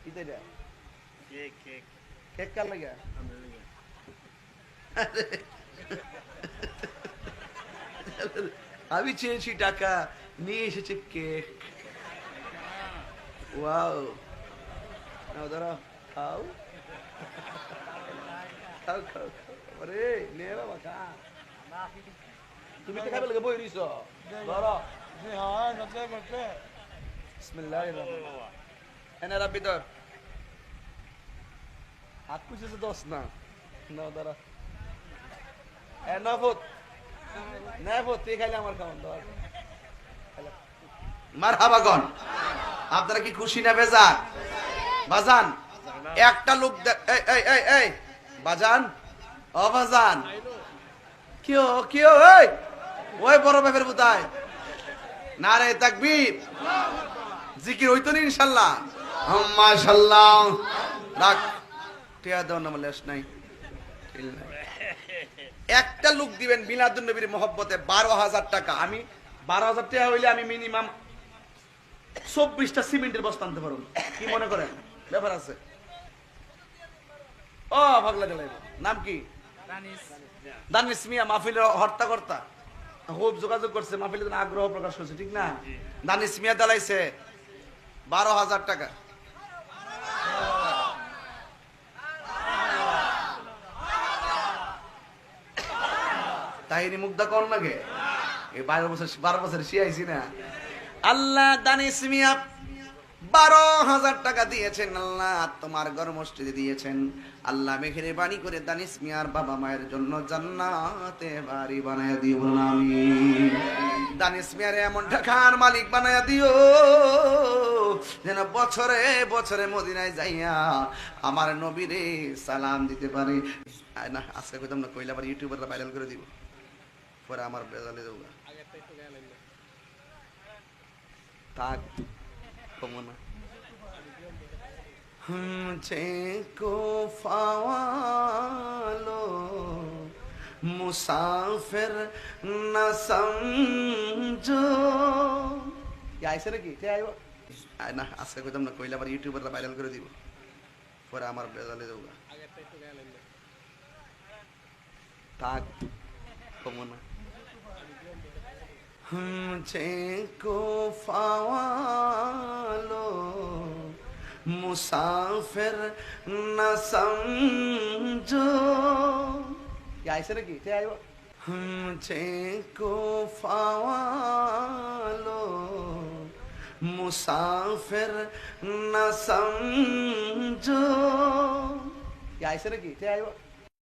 এটা cake cake cake কার লাগা আমি চেয়েছি টাকা নিয়ে এসেছে কেক ওয়াও নাও দাঁড়াও খাও খাও খাও আরে নে বাবা খা তুমি তো খাবে লাগে বই দিছো ধরো বিসমিল্লাহির রহমানির রহিম এনে রাব্বি ধর হাত কুচেছে দোষ না নাও দাঁড়া এ নফত নফত তুই খাইলে আমার খাওয়ান ধর মারহাবা গন আপনারা কি খুশি না বেজান বাজান একটা লোক এই এই এই এই বাজান ও বাজান কিও কিও এই ওই বড় বাপের বুতায় নারে তাকবীর জিকির হইতো না ইনশাআল্লাহ মাশাআল্লাহ রাখ টিয়া দাও না বলেস নাই একটা লোক দিবেন মিলাদুন নবীর মহব্বতে 12,000 টাকা আমি 12,000 টাকা হইলে আমি মিনিমাম 24টা সিমেন্টের বস্তা আনতে পারবো কি মনে করেন ব্যাপার আছে ও পাগলা দিলাই নাম কি দানিশ মিয়া মাহফিলের হর্তাকর্তা খুব যোগাযোগ করছে মাহফিলের জন্য আগ্রহ প্রকাশ করছে ঠিক না দানিশ মিয়া দালাইছে 12,000 টাকা তাহিনী মুগ্ধা কর লাগে এই 12 বছর শিয়াইছি না আল্লাহ দানিশ মিয়া 12,000 টাকা দিয়েছেন আল্লাহ তোমার ঘর মসজিদে দিয়েছেন আল্লাহ মেহেরবানি করে দানিশ মিয়ার বাবা মায়ের জন্য জান্নাতে বাড়ি বানায়া দিও আমিন দানিশ মিয়ার এমন টাকার মালিক বানায়া দিও যেন বছরে বছরে মদিনায় যাইয়া আমার নবীরে সালাম দিতে পারে না আজকে কইতাম না কইলা আবার ইউটিউবাররা ভাইরাল করে দিব পরে আমার বেজালে যাবো থাক কমনা को फावालो मुसाफिर न समझो আইছে নাকি কে আইবো না আজকে কইতাম না কইলা আবার ইউটিউবাররা ভাইরাল করে দিব পরে আমার বেজালে যাবো থাক কমনা को फावालो मुसाफिर न समझो আইছে নাকি কে আইবো को फावालो मुसाफिर न समझो আইছে নাকি কে আইবো